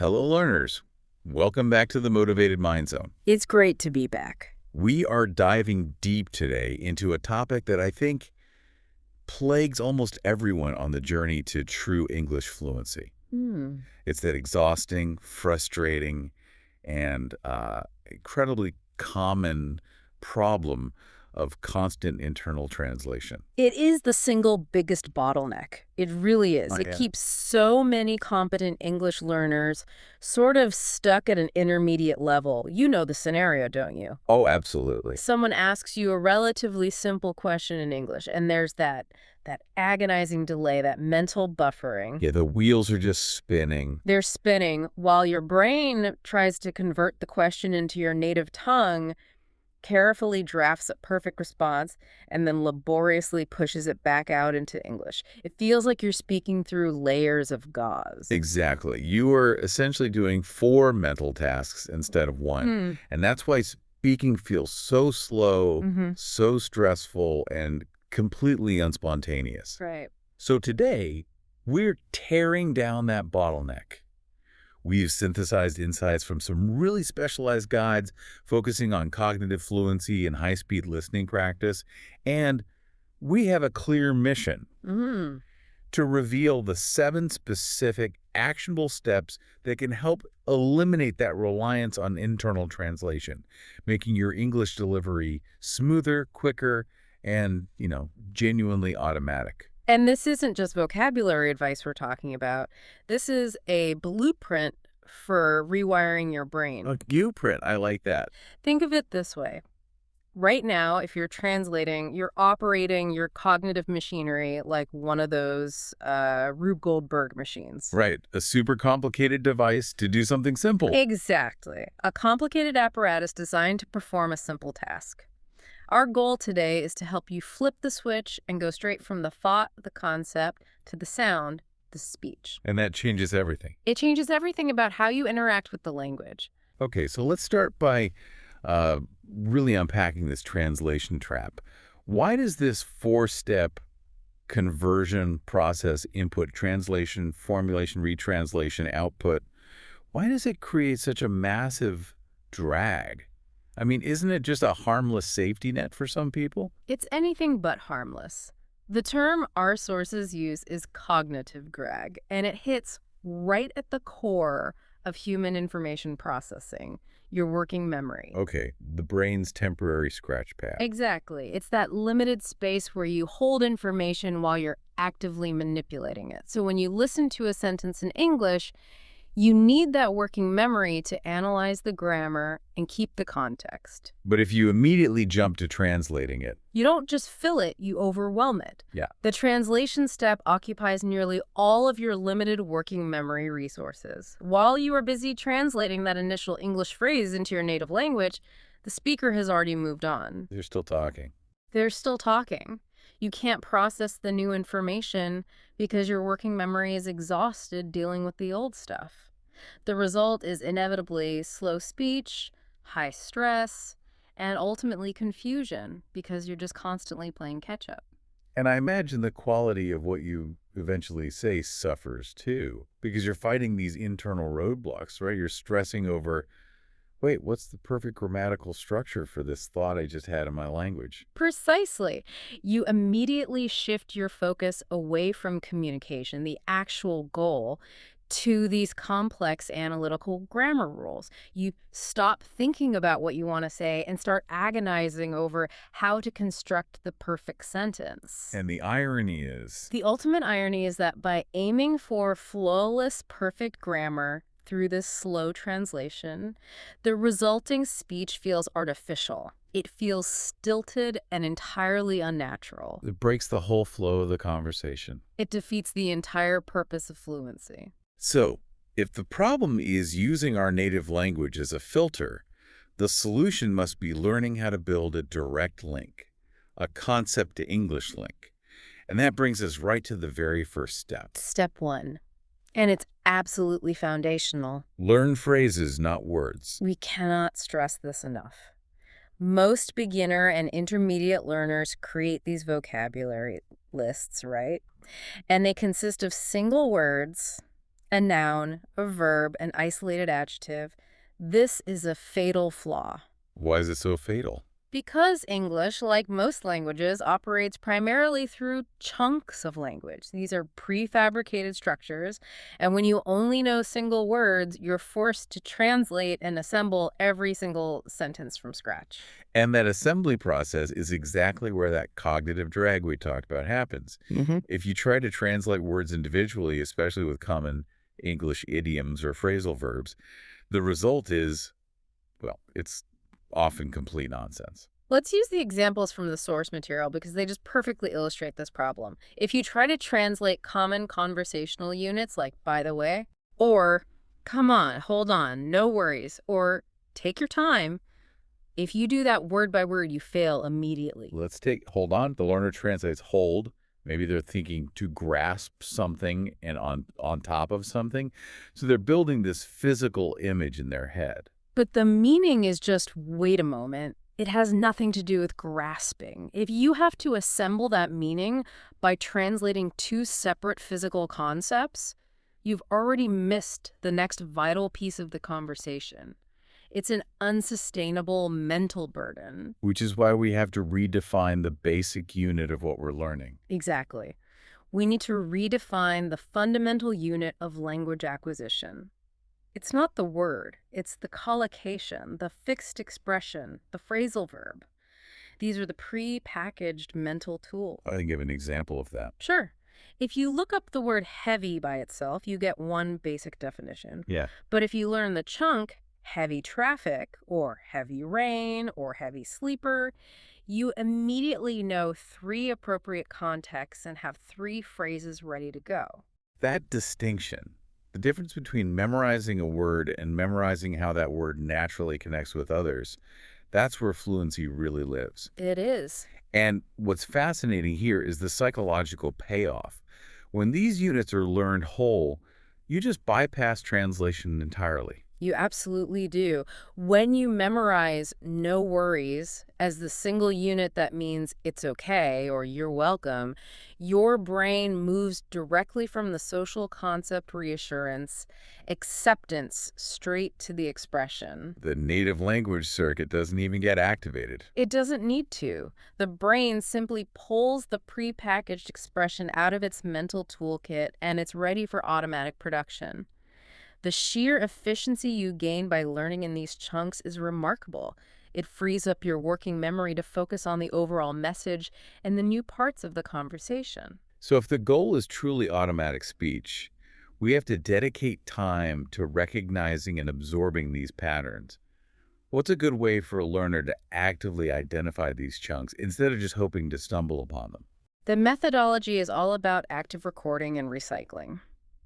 Hello, learners. Welcome back to the Motivated Mind Zone. It's great to be back. We are diving deep today into a topic that I think plagues almost everyone on the journey to true English fluency. Hmm. It's that exhausting, frustrating, and incredibly common problem of constant internal translation. It is the single biggest bottleneck. It really is. Oh, It yeah. keeps so many competent English learners sort of stuck at an intermediate level. You know the scenario, don't you? Oh, absolutely. Someone asks you a relatively simple question in English, and there's that agonizing delay, that mental buffering. Yeah, the wheels are just spinning. They're spinning while your brain tries to convert the question into your native tongue, carefully drafts a perfect response, and then laboriously pushes it back out into English. It feels like you're speaking through layers of gauze. Exactly. You are essentially doing 4 mental tasks instead of 1. Hmm. And that's why speaking feels so slow, Mm-hmm. so stressful, and completely unspontaneous. Right. So today, we're tearing down that bottleneck. We've synthesized insights from some really specialized guides focusing on cognitive fluency and high-speed listening practice. And we have a clear mission Mm-hmm. to reveal the 7 specific actionable steps that can help eliminate that reliance on internal translation, making your English delivery smoother, quicker, and, genuinely automatic. And this isn't just vocabulary advice we're talking about. This is a blueprint for rewiring your brain. A blueprint, I like that. Think of it this way. Right now, if you're translating, you're operating your cognitive machinery like one of those Rube Goldberg machines. Right, a super complicated device to do something simple. Exactly. A complicated apparatus designed to perform a simple task. Our goal today is to help you flip the switch and go straight from the thought, the concept, to the sound, the speech. And that changes everything. It changes everything about how you interact with the language. Okay, so let's start by really unpacking this translation trap. Why does this 4-step conversion process, input, translation, formulation, retranslation, output, why does it create such a massive drag? I mean, isn't it just a harmless safety net for some people? It's anything but harmless. The term our sources use is cognitive drag, and it hits right at the core of human information processing, your working memory. Okay, the brain's temporary scratch pad. Exactly. It's that limited space where you hold information while you're actively manipulating it. So when you listen to a sentence in English, you need that working memory to analyze the grammar and keep the context. But if you immediately jump to translating it, You don't just fill it, you overwhelm it. Yeah. The translation step occupies nearly all of your limited working memory resources. While you are busy translating that initial English phrase into your native language, the speaker has already moved on. they're still talking. They're still talking. You can't process the new information because your working memory is exhausted dealing with the old stuff. The result is inevitably slow speech, high stress, and ultimately confusion because you're just constantly playing catch up. And I imagine the quality of what you eventually say suffers too, because you're fighting these internal roadblocks, right? You're stressing over, wait, what's the perfect grammatical structure for this thought I just had in my language? Precisely. You immediately shift your focus away from communication, the actual goal, to these complex analytical grammar rules. You stop thinking about what you want to say and start agonizing over how to construct the perfect sentence. And the irony is, The ultimate irony is that by aiming for flawless, perfect grammar through this slow translation, the resulting speech feels artificial. It feels stilted and entirely unnatural. it breaks the whole flow of the conversation. It defeats the entire purpose of fluency. So, if the problem is using our native language as a filter, the solution must be learning how to build a direct link, a concept to English link. And that brings us right to the very first step. Step 1. And it's absolutely foundational. Learn phrases, not words. We cannot stress this enough. Most beginner and intermediate learners create these vocabulary lists, right? And they consist of single words A noun, a verb, an isolated adjective. This is a fatal flaw. Why is it so fatal? Because English, like most languages, operates primarily through chunks of language. These are prefabricated structures, and when you only know single words, you're forced to translate and assemble every single sentence from scratch. And that assembly process is exactly where that cognitive drag we talked about happens. Hmm. If you try to translate words individually, especially with common English idioms or phrasal verbs, the result is, well, it's often complete nonsense. Let's use the examples from the source material because they just perfectly illustrate this problem. If you try to translate common conversational units like by the way, or come on, hold on, no worries, or take your time, if you do that word by word, you fail immediately. Hold on. The learner translates hold. Maybe they're thinking to grasp something and on top of something. So they're building this physical image in their head. But the meaning is just, wait a moment. It has nothing to do with grasping. If you have to assemble that meaning by translating two separate physical concepts, you've already missed the next vital piece of the conversation. It's an unsustainable mental burden. Which is why we have to redefine the basic unit of what we're learning. Exactly. We need to redefine the fundamental unit of language acquisition. It's not the word, it's the collocation, the fixed expression, the phrasal verb. These are the pre-packaged mental tools. I can give an example of that. Sure. If you look up the word heavy by itself, you get one basic definition. Yeah. But if you learn the chunk, heavy traffic, or heavy rain, or heavy sleeper, you immediately know three appropriate contexts and have three phrases ready to go. That distinction, the difference between memorizing a word and memorizing how that word naturally connects with others, that's where fluency really lives. It is. And what's fascinating here is the psychological payoff. When these units are learned whole, you just bypass translation entirely. You absolutely do. When you memorize no worries as the single unit that means it's okay or you're welcome, your brain moves directly from the social concept reassurance, acceptance, straight to the expression. The native language circuit doesn't even get activated. It doesn't need to. The brain simply pulls the prepackaged expression out of its mental toolkit and it's ready for automatic production. The sheer efficiency you gain by learning in these chunks is remarkable. It frees up your working memory to focus on the overall message and the new parts of the conversation. So if the goal is truly automatic speech, we have to dedicate time to recognizing and absorbing these patterns. What's a good way for a learner to actively identify these chunks instead of just hoping to stumble upon them? The methodology is all about active recording and recycling.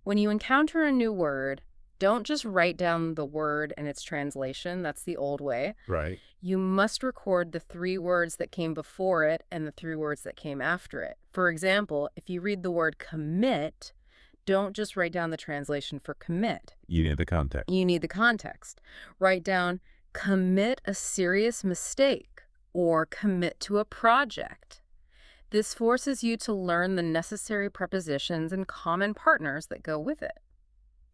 When you encounter a new word, don't just write down the word and its translation. That's the old way. Right. You must record the three words that came before it and the three words that came after it. For example, if you read the word commit, don't just write down the translation for commit. You need the context. You need the context. Write down commit a serious mistake or commit to a project. This forces you to learn the necessary prepositions and common partners that go with it.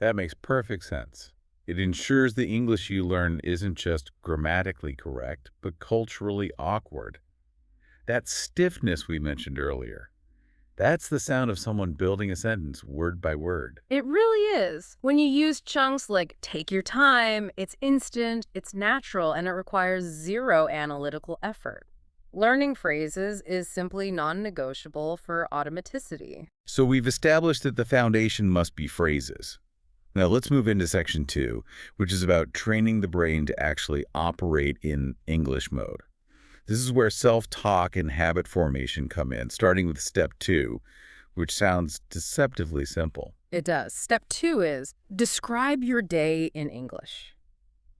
That makes perfect sense. It ensures the English you learn isn't just grammatically correct, but culturally awkward. That stiffness we mentioned earlier, that's the sound of someone building a sentence word by word. It really is. When you use chunks like take your time, it's instant, it's natural, and it requires zero analytical effort. Learning phrases is simply non-negotiable for automaticity. So we've established that the foundation must be phrases. Now let's move into section 2, which is about training the brain to actually operate in English mode. This is where self-talk and habit formation come in, starting with step 2, which sounds deceptively simple. It does. Step 2 is describe your day in English.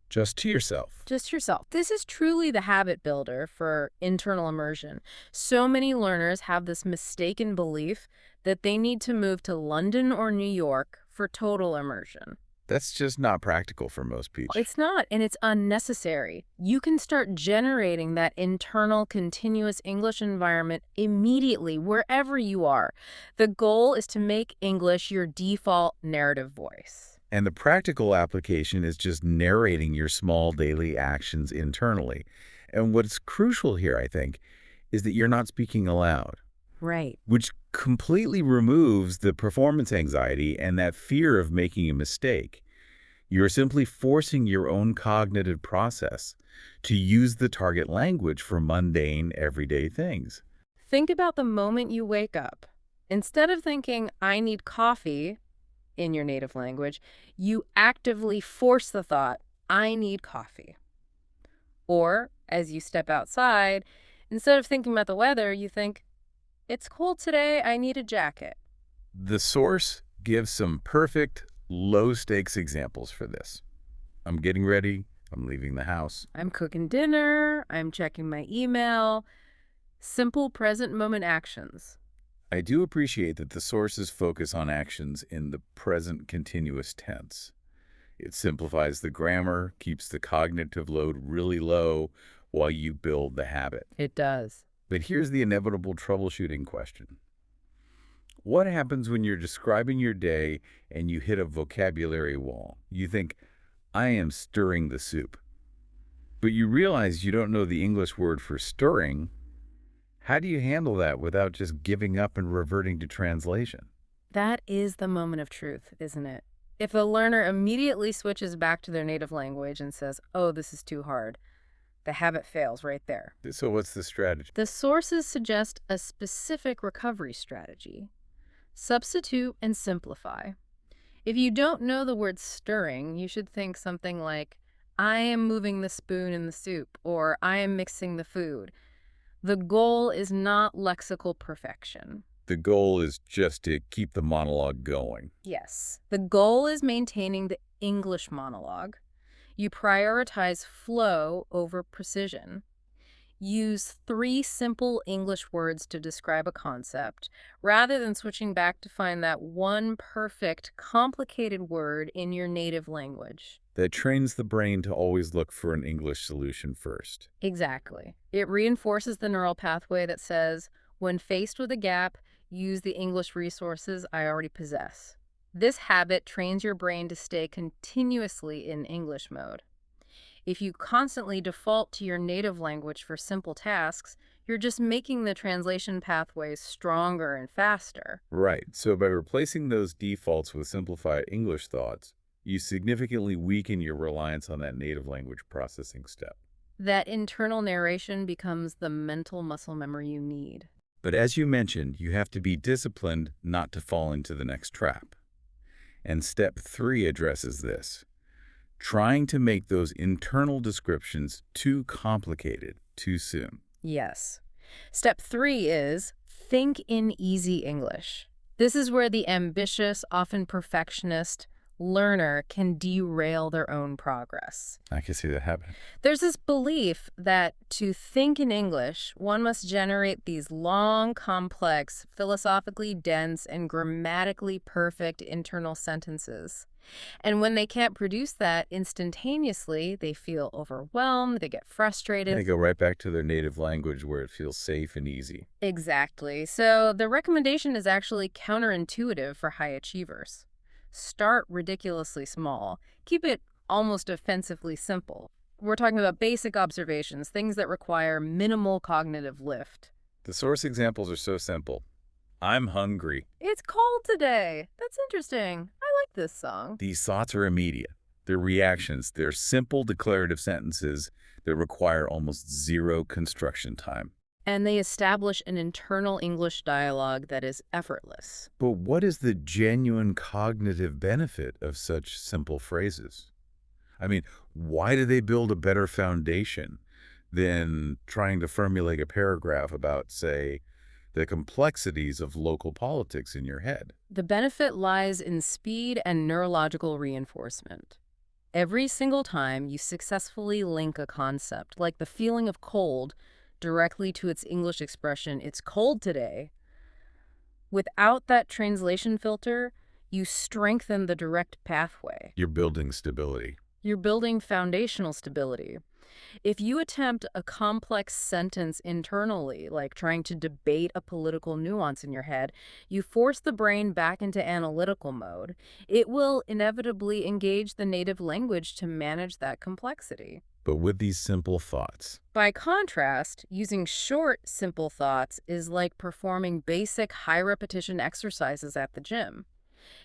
Just to yourself. Just yourself. This is truly the habit builder for internal immersion. So many learners have this mistaken belief that they need to move to London or New York for total immersion. That's just not practical for most people. It's not, and it's unnecessary. You can start generating that internal, continuous English environment immediately, wherever you are. The goal is to make English your default narrative voice. And the practical application is just narrating your small daily actions internally. And what's crucial here, I think, is that you're not speaking aloud, Right. which completely removes the performance anxiety and that fear of making a mistake. You're simply forcing your own cognitive process to use the target language for mundane, everyday things. Think about the moment you wake up. Instead of thinking, I need coffee in your native language, you actively force the thought, I need coffee. Or, as you step outside, instead of thinking about the weather, you think, it's cold today, I need a jacket. The source gives some perfect, low-stakes examples for this. I'm getting ready. I'm leaving the house. I'm cooking dinner, I'm checking my email. Simple present moment actions. I do appreciate that the sources focus on actions in the present continuous tense. It simplifies the grammar, keeps the cognitive load really low while you build the habit. It does. But here's the inevitable troubleshooting question. What happens when you're describing your day and you hit a vocabulary wall? You think, I am stirring the soup. But you realize you don't know the English word for stirring. How do you handle that without just giving up and reverting to translation? That is the moment of truth, isn't it? If the learner immediately switches back to their native language and says, oh, this is too hard, the habit fails right there. So what's the strategy? The sources suggest a specific recovery strategy. Substitute and simplify. If you don't know the word stirring, you should think something like, I am moving the spoon in the soup, or I am mixing the food. The goal is not lexical perfection. The goal is just to keep the monologue going. Yes. The goal is maintaining the English monologue. You prioritize flow over precision. Use 3 simple English words to describe a concept, rather than switching back to find that one perfect, complicated word in your native language. That trains the brain to always look for an English solution first. Exactly. It reinforces the neural pathway that says, when faced with a gap, use the English resources I already possess. This habit trains your brain to stay continuously in English mode. If you constantly default to your native language for simple tasks, you're just making the translation pathways stronger and faster. Right. So by replacing those defaults with simplified English thoughts, you significantly weaken your reliance on that native language processing step. That internal narration becomes the mental muscle memory you need. But as you mentioned, you have to be disciplined not to fall into the next trap. And step 3 addresses this. Trying to make those internal descriptions too complicated too soon. Yes. Step 3 is think in easy English. This is where the ambitious, often perfectionist, learner can derail their own progress. I can see that happening. There's this belief that to think in English, one must generate these long, complex, philosophically dense, and grammatically perfect internal sentences. And when they can't produce that instantaneously, they feel overwhelmed, they get frustrated. They go right back to their native language where it feels safe and easy. Exactly. So the recommendation is actually counterintuitive for high achievers. Start ridiculously small. Keep it almost offensively simple. We're talking about basic observations, things that require minimal cognitive lift. The source examples are so simple. I'm hungry. It's cold today. That's interesting. I like this song. These thoughts are immediate. They're reactions. They're simple declarative sentences that require almost zero construction time. And they establish an internal English dialogue that is effortless. But what is the genuine cognitive benefit of such simple phrases? I mean, why do they build a better foundation than trying to formulate a paragraph about, say, the complexities of local politics in your head? The benefit lies in speed and neurological reinforcement. Every single time you successfully link a concept, like the feeling of cold, directly to its English expression, it's cold today, without that translation filter, you strengthen the direct pathway. You're building stability. You're building foundational stability. If you attempt a complex sentence internally, like trying to debate a political nuance in your head, you force the brain back into analytical mode. It will inevitably engage the native language to manage that complexity. But with these simple thoughts, By contrast, using short, simple thoughts is like performing basic high-repetition exercises at the gym.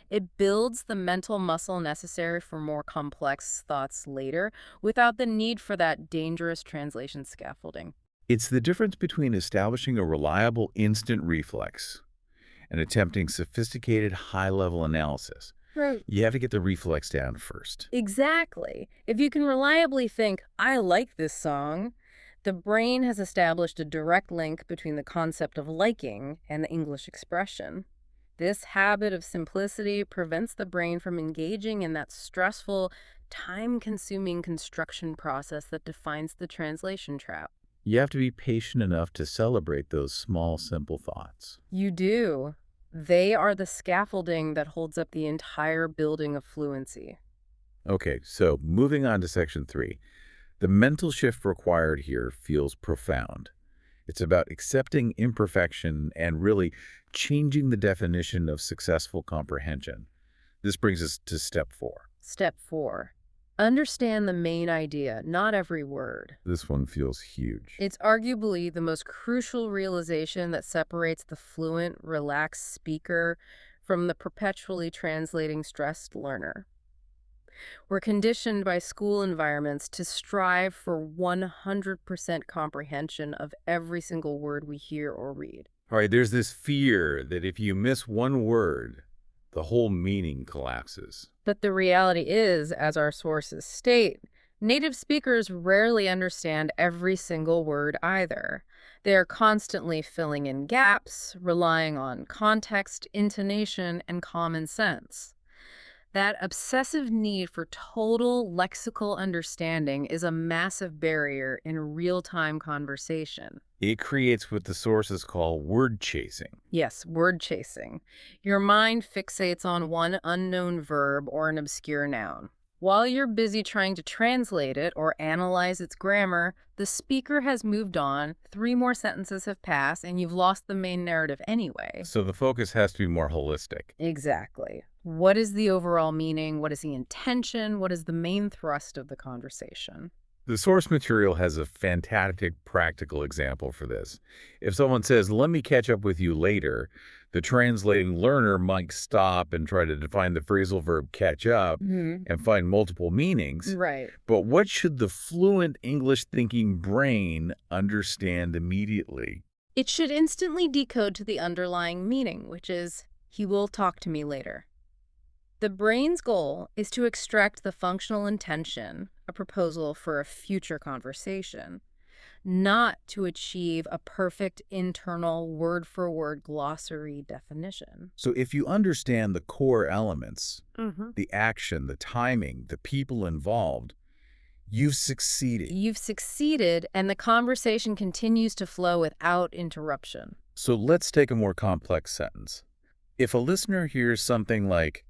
It builds the mental muscle necessary for more complex thoughts later without the need for that dangerous translation scaffolding. it's the difference between establishing a reliable instant reflex and attempting sophisticated high-level analysis. Right. You have to get the reflex down first. Exactly. If you can reliably think, I like this song, the brain has established a direct link between the concept of liking and the English expression. This habit of simplicity prevents the brain from engaging in that stressful, time-consuming construction process that defines the translation trap. You have to be patient enough to celebrate those small, simple thoughts. You do. They are the scaffolding that holds up the entire building of fluency. Okay, so moving on to section 3. The mental shift required here feels profound. It's about accepting imperfection and really changing the definition of successful comprehension. This brings us to step 4. Step 4. Understand the main idea, not every word. This one feels huge. It's arguably the most crucial realization that separates the fluent, relaxed speaker from the perpetually translating stressed learner. We're conditioned by school environments to strive for 100% comprehension of every single word we hear or read. All right, there's this fear that if you miss one word, the whole meaning collapses. But the reality is, as our sources state, native speakers rarely understand every single word either. They are constantly filling in gaps, relying on context, intonation, and common sense. That obsessive need for total lexical understanding is a massive barrier in real-time conversation. It creates what the sources call word chasing. Yes, word chasing. Your mind fixates on one unknown verb or an obscure noun. While you're busy trying to translate it or analyze its grammar, the speaker has moved on, 3 more sentences have passed, and you've lost the main narrative anyway. So the focus has to be more holistic. Exactly. What is the overall meaning? What is the intention? What is the main thrust of the conversation? The source material has a fantastic practical example for this. If someone says, "Let me catch up with you later," the translating learner might stop and try to define the phrasal verb catch up and find multiple meanings. Right. But what should the fluent English-thinking brain understand immediately? It should instantly decode to the underlying meaning, which is, he will talk to me later. The brain's goal is to extract the functional intention, a proposal for a future conversation, not to achieve a perfect internal word-for-word glossary definition. So if you understand the core elements, Mm-hmm. the action, the timing, the people involved, you've succeeded. You've succeeded, and the conversation continues to flow without interruption. So let's take a more complex sentence. If a listener hears something like,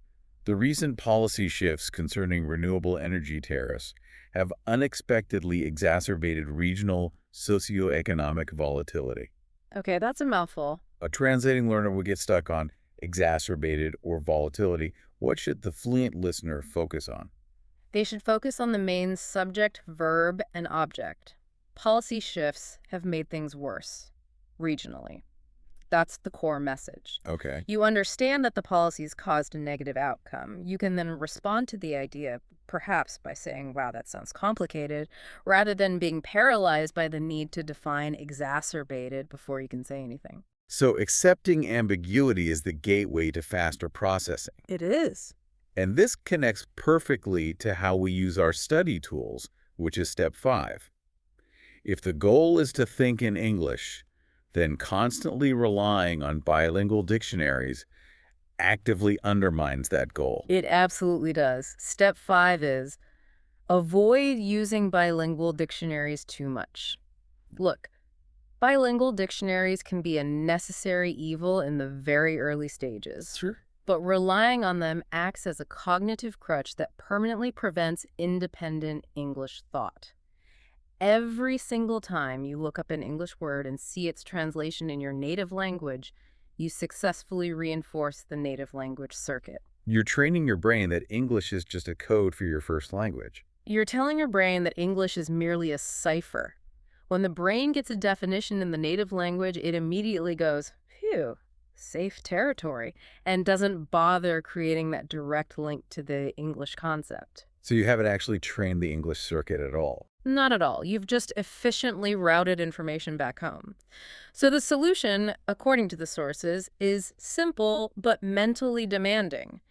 "The recent policy shifts concerning renewable energy tariffs have unexpectedly exacerbated regional socioeconomic volatility," Okay, that's a mouthful. a translating learner would get stuck on exacerbated or volatility. What should the fluent listener focus on? They should focus on the main subject, verb, and object. Policy shifts have made things worse, regionally. That's the core message. Okay. You understand that the policies caused a negative outcome. You can then respond to the idea, perhaps by saying, wow, that sounds complicated, rather than being paralyzed by the need to define exacerbated before you can say anything. So accepting ambiguity is the gateway to faster processing. It is. And this connects perfectly to how we use our study tools, which is step 5. If the goal is to think in English, then constantly relying on bilingual dictionaries actively undermines that goal. It absolutely does. Step 5 is avoid using bilingual dictionaries too much. Look, bilingual dictionaries can be a necessary evil in the very early stages. Sure. but relying on them acts as a cognitive crutch that permanently prevents independent English thought. Every single time you look up an English word and see its translation in your native language, you successfully reinforce the native language circuit. You're training your brain that English is just a code for your first language. You're telling your brain that English is merely a cipher. When the brain gets a definition in the native language, it immediately goes, phew, safe territory, and doesn't bother creating that direct link to the English concept. So you haven't actually trained the English circuit at all. Not at all. You've just efficiently routed information back home. So the solution, according to the sources, is simple but mentally demanding.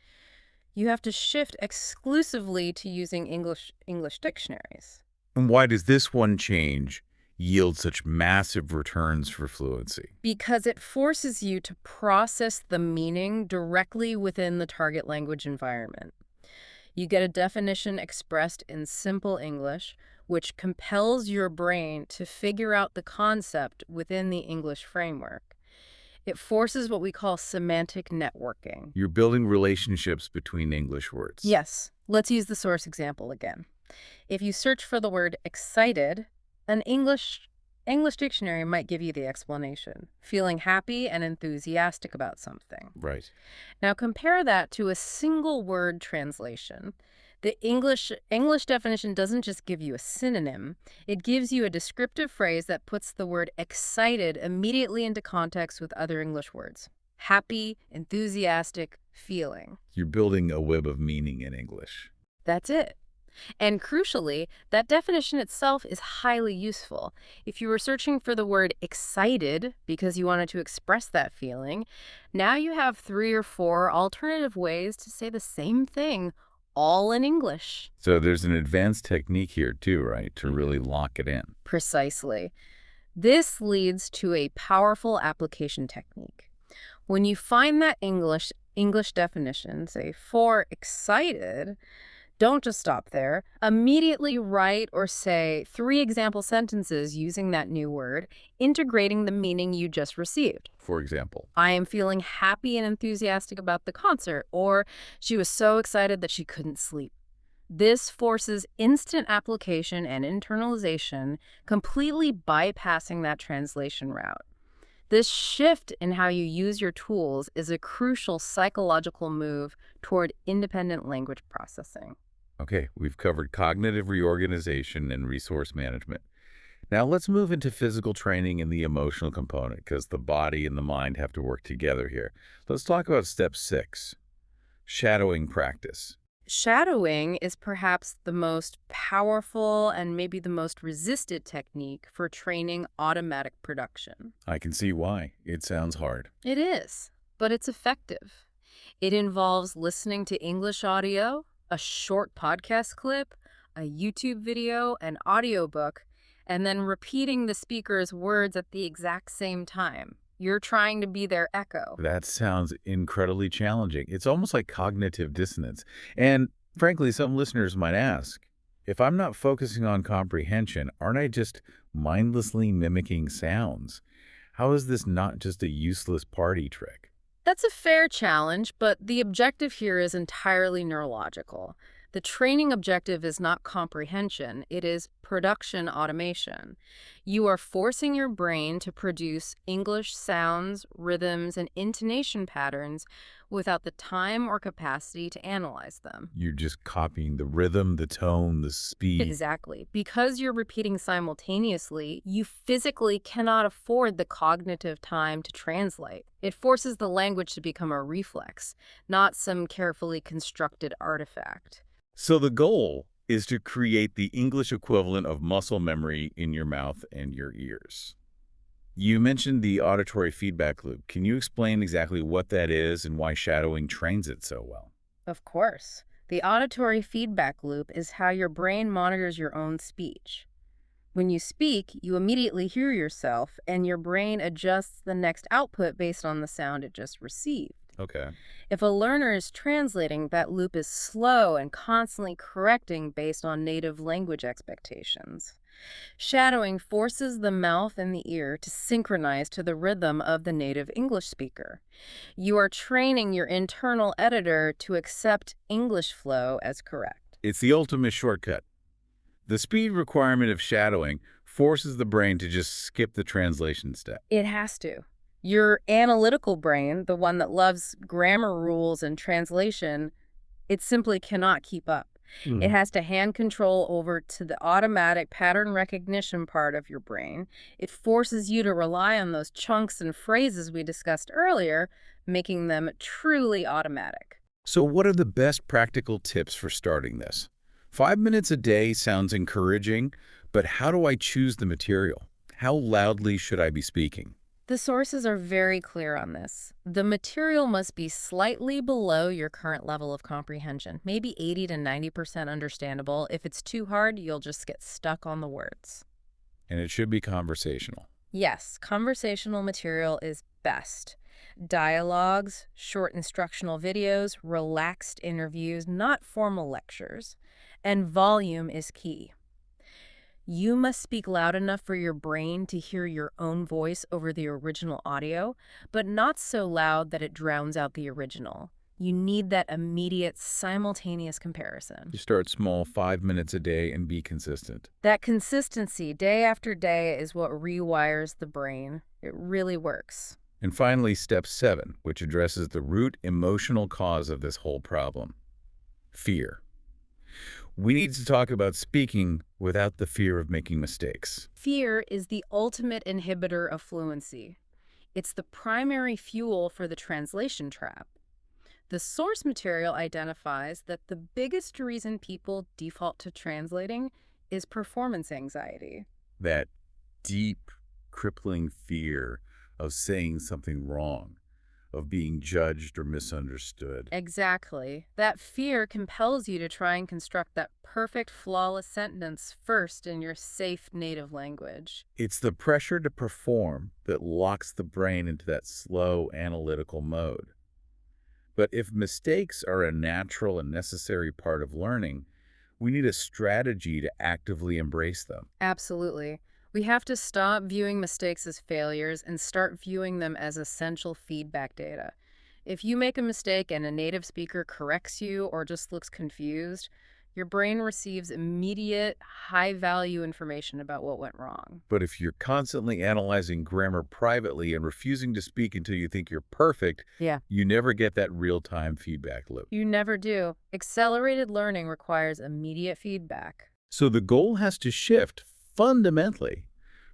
You have to shift exclusively to using English dictionaries. And why does this one change yield such massive returns for fluency? Because it forces you to process the meaning directly within the target language environment. You get a definition expressed in simple English, which compels your brain to figure out the concept within the English framework. It forces what we call semantic networking. You're building relationships between English words. Yes, let's use the source example again. If you search for the word excited, an English dictionary might give you the explanation, feeling happy and enthusiastic about something. Right. Now compare that to a single word translation. The English definition doesn't just give you a synonym, it gives you a descriptive phrase that puts the word excited immediately into context with other English words. Happy, enthusiastic, feeling. You're building a web of meaning in English. That's it. And crucially, that definition itself is highly useful. If you were searching for the word excited because you wanted to express that feeling, now you have 3 or 4 alternative ways to say the same thing, all in English. So there's an advanced technique here too, right, to really lock it in. Precisely. This leads to a powerful application technique. When you find that English definition, say for excited, don't just stop there. Immediately write or say 3 example sentences using that new word, integrating the meaning you just received. For example, I am feeling happy and enthusiastic about the concert, or she was so excited that she couldn't sleep. This forces instant application and internalization, completely bypassing that translation route. This shift in how you use your tools is a crucial psychological move toward independent language processing. okay, we've covered cognitive reorganization and resource management. Now let's move into physical training and the emotional component, because the body and the mind have to work together here. Let's talk about step 6, shadowing practice. Shadowing is perhaps the most powerful and maybe the most resisted technique for training automatic production. I can see why. It sounds hard. It is, but it's effective. It involves listening to English audio, a short podcast clip, a YouTube video, an audiobook, and then repeating the speaker's words at the exact same time. You're trying to be their echo. That sounds incredibly challenging. It's almost like cognitive dissonance. And frankly, some listeners might ask, if I'm not focusing on comprehension, aren't I just mindlessly mimicking sounds? How is this not just a useless party trick? That's a fair challenge, but the objective here is entirely neurological. The training objective is not comprehension, it is production automation. You are forcing your brain to produce English sounds, rhythms, and intonation patterns without the time or capacity to analyze them. You're just copying the rhythm, the tone, the speed. Exactly. Because you're repeating simultaneously, you physically cannot afford the cognitive time to translate. It forces the language to become a reflex, not some carefully constructed artifact. So the goal is to create the English equivalent of muscle memory in your mouth and your ears. You mentioned the auditory feedback loop. Can you explain exactly what that is and why shadowing trains it so well? Of course. The auditory feedback loop is how your brain monitors your own speech. When you speak, you immediately hear yourself, and your brain adjusts the next output based on the sound it just received. Okay. If a learner is translating, that loop is slow and constantly correcting based on native language expectations. Shadowing forces the mouth and the ear to synchronize to the rhythm of the native English speaker. You are training your internal editor to accept English flow as correct. It's the ultimate shortcut. The speed requirement of shadowing forces the brain to just skip the translation step. It has to. Your analytical brain, the one that loves grammar rules and translation, it simply cannot keep up. It Mhm. has to hand control over to the automatic pattern recognition part of your brain. It forces you to rely on those chunks and phrases we discussed earlier, making them truly automatic. So what are the best practical tips for starting this? 5 minutes a day sounds encouraging, but how do I choose the material? How loudly should I be speaking? The sources are very clear on this. The material must be slightly below your current level of comprehension, maybe 80 to 90% understandable. If it's too hard, you'll just get stuck on the words. And it should be conversational. Yes, conversational material is best. Dialogues, short instructional videos, relaxed interviews, not formal lectures. And volume is key. You must speak loud enough for your brain to hear your own voice over the original audio, but not so loud that it drowns out the original. You need that immediate, simultaneous comparison. You start small, 5 minutes a day, and be consistent. That consistency, day after day, is what rewires the brain. It really works. And finally, step 7, which addresses the root emotional cause of this whole problem: fear. We need to talk about speaking without the fear of making mistakes. Fear is the ultimate inhibitor of fluency. It's the primary fuel for the translation trap. The source material identifies that the biggest reason people default to translating is performance anxiety. That deep, crippling fear of saying something wrong, of being judged or misunderstood. Exactly. That fear compels you to try and construct that perfect, flawless sentence first in your safe native language. It's the pressure to perform that locks the brain into that slow, analytical mode. But if mistakes are a natural and necessary part of learning, we need a strategy to actively embrace them. Absolutely. We have to stop viewing mistakes as failures and start viewing them as essential feedback data. If you make a mistake and a native speaker corrects you or just looks confused, your brain receives immediate, high-value information about what went wrong. But if you're constantly analyzing grammar privately and refusing to speak until you think you're perfect, Yeah. you never get that real-time feedback loop. You never do. Accelerated learning requires immediate feedback. So the goal has to shift fundamentally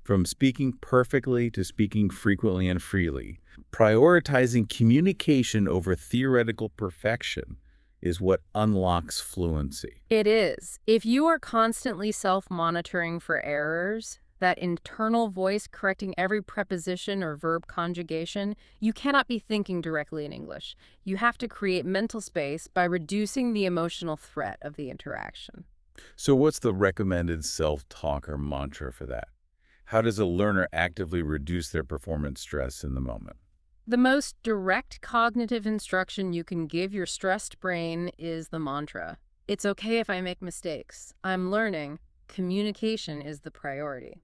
from speaking perfectly to speaking frequently and freely. Prioritizing communication over theoretical perfection is what unlocks fluency. It is. If you are constantly self-monitoring for errors, that internal voice correcting every preposition or verb conjugation, you cannot be thinking directly in English. You have to create mental space by reducing the emotional threat of the interaction. So what's the recommended self-talk or mantra for that? How does a learner actively reduce their performance stress in the moment? The most direct cognitive instruction you can give your stressed brain is the mantra. It's okay if I make mistakes. I'm learning. Communication is the priority.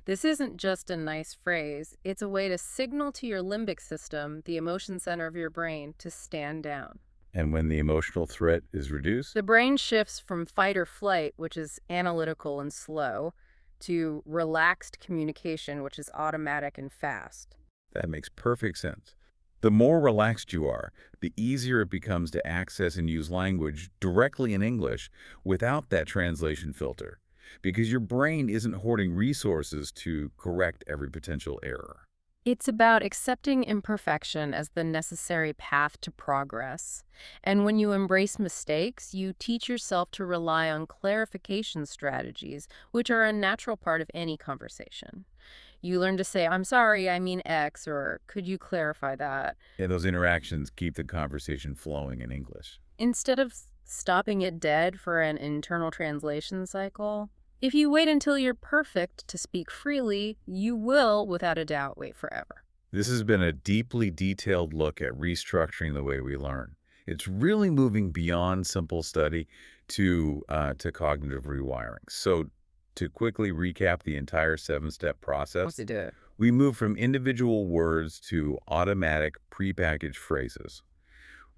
This isn't just a nice phrase. It's a way to signal to your limbic system, the emotion center of your brain, to stand down. And when the emotional threat is reduced, The brain shifts from fight or flight, which is analytical and slow, to relaxed communication, which is automatic and fast. that makes perfect sense. The more relaxed you are, the easier it becomes to access and use language directly in English without that translation filter, because your brain isn't hoarding resources to correct every potential error. It's about accepting imperfection as the necessary path to progress. And when you embrace mistakes, you teach yourself to rely on clarification strategies, which are a natural part of any conversation. You learn to say, I'm sorry, I mean X, or could you clarify that? And those interactions keep the conversation flowing in English. Instead of stopping it dead for an internal translation cycle. If you wait until you're perfect to speak freely, you will, without a doubt, wait forever. This has been a deeply detailed look at restructuring the way we learn. It's really moving beyond simple study to cognitive rewiring. So To quickly recap the entire seven-step Once process, they do it. we move from individual words to automatic prepackaged phrases.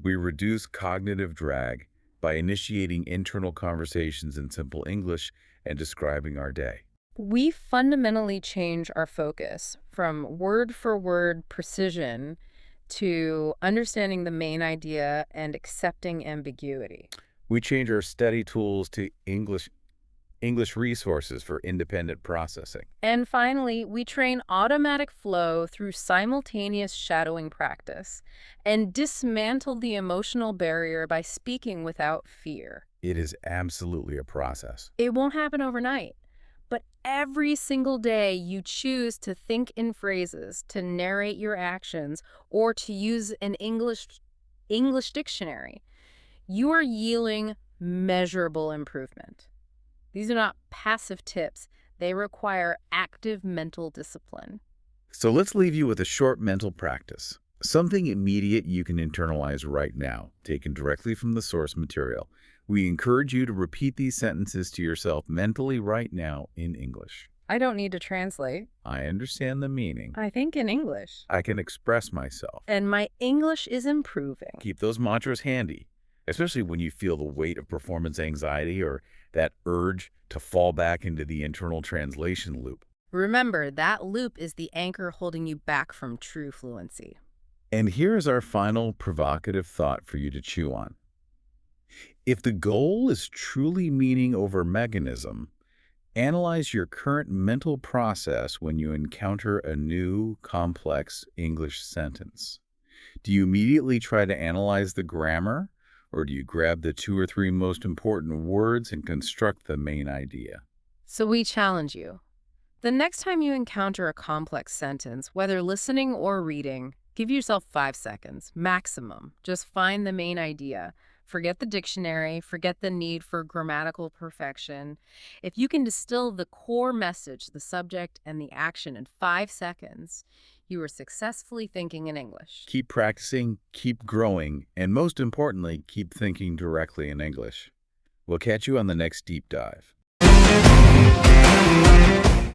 We reduce cognitive drag by initiating internal conversations in simple English and describing our day. We fundamentally change our focus from word for word precision to understanding the main idea and accepting ambiguity. We change our study tools to English resources for independent processing. And finally, we train automatic flow through simultaneous shadowing practice and dismantle the emotional barrier by speaking without fear. It is absolutely a process. It won't happen overnight, but every single day you choose to think in phrases, to narrate your actions, or to use an English dictionary, you are yielding measurable improvement. These are not passive tips. They require active mental discipline. So let's leave you with a short mental practice. Something immediate you can internalize right now, taken directly from the source material. We encourage you to repeat these sentences to yourself mentally right now in English. I don't need to translate. I understand the meaning. I think in English. I can express myself. And my English is improving. Keep those mantras handy, especially when you feel the weight of performance anxiety or that urge to fall back into the internal translation loop. Remember, that loop is the anchor holding you back from true fluency. And here is our final provocative thought for you to chew on. If the goal is truly meaning over mechanism, analyze your current mental process when you encounter a new, complex English sentence. Do you immediately try to analyze the grammar, or do you grab the two or three most important words and construct the main idea? So we challenge you. The next time you encounter a complex sentence, whether listening or reading, give yourself 5 seconds, maximum. Just find the main idea. Forget the dictionary, forget the need for grammatical perfection. If you can distill the core message, the subject, and the action in 5 seconds, you are successfully thinking in English. Keep practicing, keep growing, and most importantly, keep thinking directly in English. We'll catch you on the next deep dive.